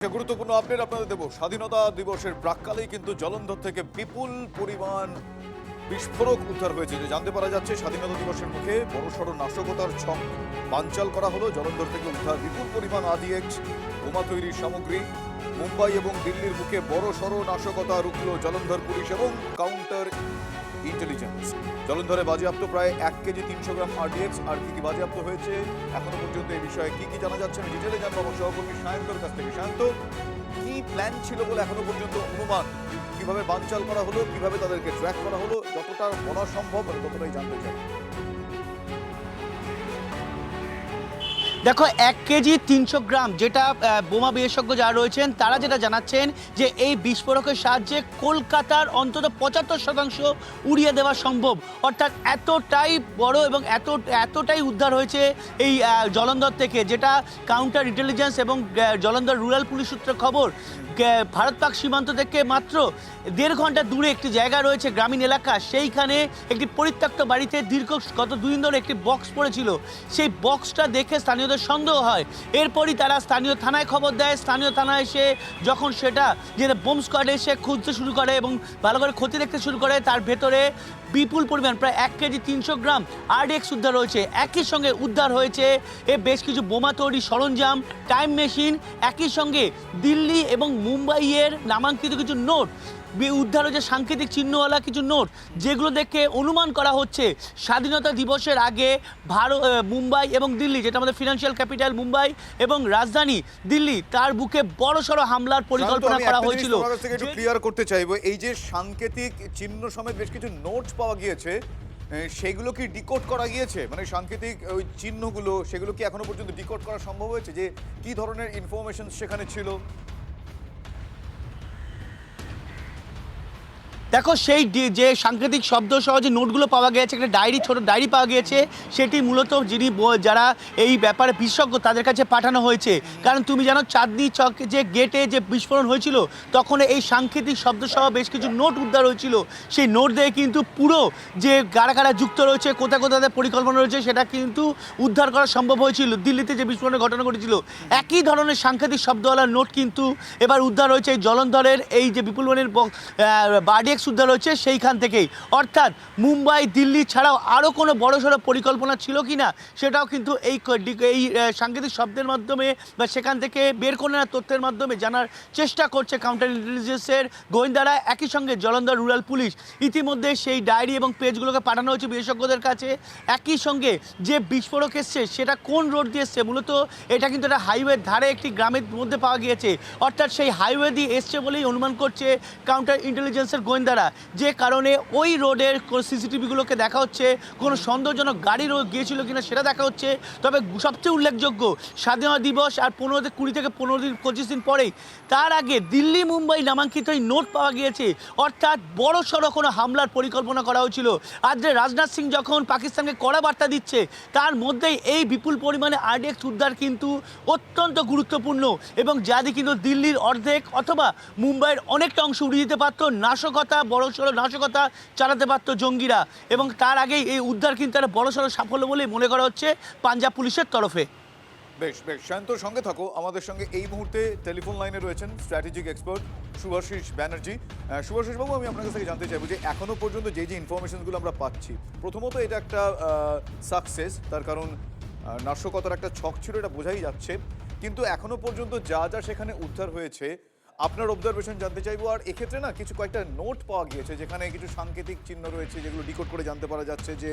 গুরুত্বপূর্ণ আপডেট আপনাদের দেব। স্বাধীনতা দিবসের প্রাক্কালেই কিন্তু জলন্ধর থেকে বিপুল পরিমাণ বিস্ফোরক উদ্ধার হয়েছে। যে জানতে পারা যাচ্ছে স্বাধীনতা দিবসের মুখে বড়সড় নাশকতার ছক বানচাল করা হলো। জলন্ধর থেকে উদ্ধার বিপুল পরিমাণ আরডিএক্স বোমা তৈরির সামগ্রী। মুম্বাই এবং দিল্লির মুখে বড়সড় নাশকতা রুখল জলন্ধর পুলিশ এবং কাউন্টার ইন্টেলিজেন্স। জলন্ধরে বাজেয়াপ্ত প্রায় 1 কেজি 300 গ্রাম আরডিএক্স। আর কি বাজেয়াপ্ত হয়েছে এখনো পর্যন্ত এই বিষয়ে কি জানা যাচ্ছে আমি ডিটেলে জানবো আমার সহকর্মী সায়ন্তর কাছ থেকে। সায়ন্ত, কি প্ল্যান ছিল বলে এখনো পর্যন্ত অনুমান? কিভাবে বানচাল করা হলো, কিভাবে তাদেরকে ট্র্যাক করা হলো, যতটা বলা সম্ভব ততটাই জানতে চাই। দেখো 1 কেজি 300 গ্রাম যেটা বোমা বিশেষজ্ঞ যারা রয়েছেন তারা যেটা জানাচ্ছেন যে এই বিস্ফোরকের সাহায্যে কলকাতার অন্তত 75% উড়িয়ে দেওয়া সম্ভব। অর্থাৎ এতটাই বড় এবং এতটাই উদ্ধার হয়েছে এই জলন্ধর থেকে, যেটা কাউন্টার ইন্টেলিজেন্স এবং জলন্ধর রুরাল পুলিশ সূত্রে খবর। ভারত পাক সীমান্ত থেকে মাত্র 1.5 ঘন্টা দূরে একটি জায়গা রয়েছে গ্রামীণ এলাকা, সেইখানে একটি পরিত্যক্ত বাড়িতে গত 2 দিন ধরে একটি বক্স পড়েছিল। সেই বক্সটা দেখে স্থানীয়দের সন্দেহ হয়। এরপরই তারা স্থানীয় থানায় খবর দেয়। স্থানীয় থানায় এসে যখন সেটা যে বোম স্কোয়াড এসে খুঁজতে শুরু করে এবং ভালো করে ক্ষতি দেখতে শুরু করে, তার ভেতরে বিপুল পরিমাণ প্রায় 1 কেজি 300 গ্রাম আরডিএক্স উদ্ধার হয়েছে। একই সঙ্গে উদ্ধার হয়েছে বেশ কিছু বোমা তৈরি সরঞ্জাম, টাইম মেশিন, একই সঙ্গে দিল্লি এবং মুম্বাইয়ের নামাঙ্কিত কিছু নোট উদ্ধার হয়েছে, সাংকেতিক চিহ্নওয়ালা কিছু নোট, যেগুলো দেখে অনুমান করা হচ্ছে স্বাধীনতা দিবসের আগে মুম্বাই এবং দিল্লি, যেটা আমাদের ফিনান্সিয়াল ক্যাপিটাল মুম্বাই এবং রাজধানী দিল্লি, তার বুকে বড়সড় হামলার পরিকল্পনা করা হয়েছিল। একটু ক্লিয়ার করতে চাইবো, এই যে সাংকেতিক চিহ্ন সমেত বেশ কিছু নোট পাওয়া গিয়েছে, সেগুলো কি ডিকোড করা গিয়েছে? মানে সাংকেতিক ওই চিহ্নগুলো, সেগুলো কি এখনো পর্যন্ত ডিকোড করা সম্ভব হয়েছে যে কি ধরনের ইনফরমেশন সেখানে ছিল? দেখো সেই যে সাংকেতিক শব্দ সহ যে নোটগুলো পাওয়া গিয়েছে, একটা ছোট ডায়েরি পাওয়া গিয়েছে, সেটি মূলত যারা এই ব্যাপারে বিশেষজ্ঞ তাদের কাছে পাঠানো হয়েছে। কারণ তুমি জানো চাঁদনি চক যে গেটে যে বিস্ফোরণ হয়েছিল, তখন এই সাংকেতিক শব্দ সহ বেশ কিছু নোট উদ্ধার হয়েছিল। সেই নোট দিয়ে কিন্তু পুরো যে কারা কারা যুক্ত রয়েছে, কোথায় কোথায় পরিকল্পনা রয়েছে, সেটা কিন্তু উদ্ধার করা সম্ভব হয়েছিল। দিল্লিতে যে বিস্ফোরণের ঘটনা ঘটেছিল, একই ধরনের সাংকেতিক শব্দওয়ালা নোট কিন্তু এবার উদ্ধার হয়েছে এই জলন্ধরের এই যে বিপুল মানের বার্ডিএক্স উদ্ধার হচ্ছে সেইখান থেকেই। অর্থাৎ মুম্বাই দিল্লি ছাড়াও আরও কোনো বড়সড় পরিকল্পনা ছিল কি না, সেটাও কিন্তু এই সাংকেতিক শব্দের মাধ্যমে বা সেখান থেকে বের করে নেওয়ার তথ্যের মাধ্যমে জানার চেষ্টা করছে কাউন্টার ইন্টেলিজেন্সের গোয়েন্দারা। একই সঙ্গে জলন্ধর রুরাল পুলিশ ইতিমধ্যে সেই ডায়েরি এবং পেজগুলোকে পাঠানো হয়েছে বিশেষজ্ঞদের কাছে। একই সঙ্গে যে বিস্ফোরক এসছে সেটা কোন রোড দিয়ে এসছে, মূলত এটা কিন্তু একটা হাইওয়ের ধারে একটি গ্রামের মধ্যে পাওয়া গিয়েছে। অর্থাৎ সেই হাইওয়ে দিয়ে এসছে বলেই অনুমান করছে কাউন্টার ইন্টেলিজেন্সের গোয়েন্দারা, যে কারণে ওই রোডের সিসিটিভিগুলোকে দেখা হচ্ছে, কোনো সন্দেহজনক গাড়ি গিয়েছিল কিনা সেটা দেখা হচ্ছে। তবে সবচেয়ে উল্লেখযোগ্য, স্বাধীনতা দিবস আর 20 থেকে 25 দিন পরেই তার আগে দিল্লি মুম্বাই নামাঙ্কিত এই নোট পাওয়া গিয়েছে। অর্থাৎ বড় সড়ো কোনো হামলার পরিকল্পনা করা হয়েছিল। আজ যে রাজনাথ সিং যখন পাকিস্তানকে কড়া বার্তা দিচ্ছে, তার মধ্যেই এই বিপুল পরিমাণে আরডিএক্স উদ্ধার কিন্তু অত্যন্ত গুরুত্বপূর্ণ এবং যাদি কিন্তু দিল্লির অর্ধেক অথবা মুম্বাইয়ের অনেকটা অংশ উড়িয়ে দিতে পারত। নাশকতা, বড়সড় নাশকতা চালাতে পারত জঙ্গিরা, এবং তার আগেই এই উদ্ধার কিন্তু একটা বড়সড় সাফল্য বলেই মনে করা হচ্ছে পাঞ্জাব পুলিশের তরফে। বেশ বেশ, শান্তর সঙ্গে থাকো। আমাদের সঙ্গে এই মুহূর্তে টেলিফোন লাইনে রয়েছেন স্ট্র্যাটেজিক এক্সপার্ট শুভাশিস ব্যানার্জি। শুভাশিস বাবু, আমি আপনার কাছ থেকে জানতে চাইবো যে এখনো পর্যন্ত যে ইনফরমেশনগুলো আমরা পাচ্ছি, প্রথমত এটা একটা সাকসেস, তার কারণ নাশকতার একটা ছক ছিল, এটা বোঝাই যাচ্ছে। কিন্তু এখনো পর্যন্ত যা যা সেখানে উদ্ধার হয়েছে, আপনার অবজারভেশন জানতে চাইবো। আর এক্ষেত্রে না কিছু কয়েকটা নোট পাওয়া গিয়েছে যেখানে কিছু সাংকেতিক চিহ্ন রয়েছে, যেগুলো ডিকোড করে জানতে পারা যাচ্ছে যে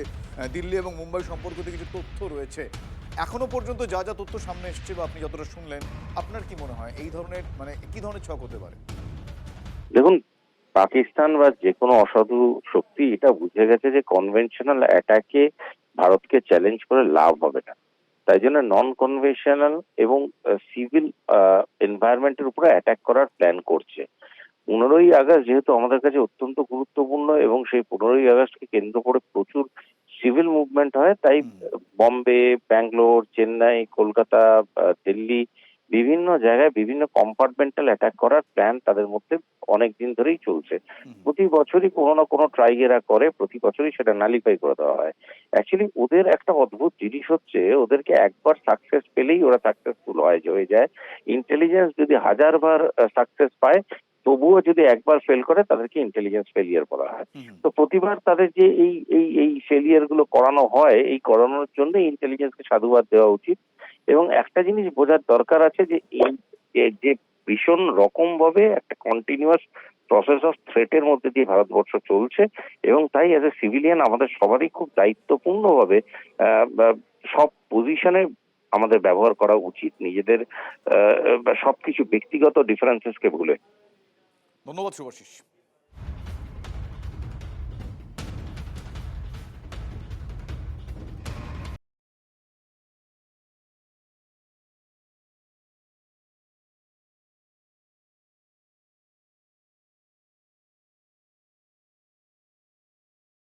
দিল্লি এবং মুম্বাই সম্পর্কিত কিছু তথ্য রয়েছে। এখনো পর্যন্ত যা যা তথ্য সামনে এসছে বা আপনি যতটা শুনলেন, আপনার কি মনে হয় এই ধরনের মানে কি ধরনের ছক হতে পারে? দেখুন, পাকিস্তান বা যে কোনো অসাধু শক্তি এটা বুঝে গেছে যে কনভেনশনাল অ্যাটাকে ভারতকে চ্যালেঞ্জ করে লাভ হবে না। তাই জন্য নন কনভেনশনাল এবং সিভিল এনভায়রনমেন্টের উপরে অ্যাটাক করার প্ল্যান করছে। 15ই আগস্ট যেহেতু আমাদের কাছে অত্যন্ত গুরুত্বপূর্ণ এবং সেই 15ই আগস্টকে কেন্দ্র করে প্রচুর সিভিল মুভমেন্ট হয়, তাই বম্বে, ব্যাঙ্গালোর, চেন্নাই, কলকাতা, দিল্লি বিভিন্ন জায়গায় বিভিন্ন কম্পার্টমেন্টাল অ্যাটাক করার প্ল্যান তাদের মধ্যে অনেক দিন ধরেই চলছে। প্রতি বছরই কোনো না কোনো ট্রাই এরা করে, প্রতি বছরই সেটা নালিফাই করে দেওয়া হয়। অ্যাকচুয়ালি ওদের একটা অদ্ভুত জিনিস হচ্ছে, ওদেরকে একবার সাকসেস পেলেই ওরা সাকসেসফুল হয়ে যায়। ইন্টেলিজেন্স যদি 1000 বার সাকসেস পায়, তবুও যদি একবার ফেল করে তাদেরকে ইন্টেলিজেন্স ফেলিয়ার বলা হয়। তো প্রতিবার তাদের যে এই ফেলিয়ার গুলো করানো হয়, এই করানোর জন্য ইন্টেলিজেন্সকে সাধুবাদ দেওয়া উচিত। এবং একটা জিনিস বোঝার দরকার আছে যে যে ভীষণ রকম ভাবে একটা কন্টিনিউয়াস প্রসেস অফ থ্রেটের মধ্যে দিয়ে ভারতবর্ষ চলছে, এবং তাই অ্যাজ এ সিভিলিয়ান আমাদের সবারই খুব দায়িত্বপূর্ণভাবে সব পজিশনে আমাদের ব্যবহার করা উচিত, নিজেদের সবকিছু ব্যক্তিগত ডিফারেন্সেসকে ভুলে। ধন্যবাদ শুভাশিস।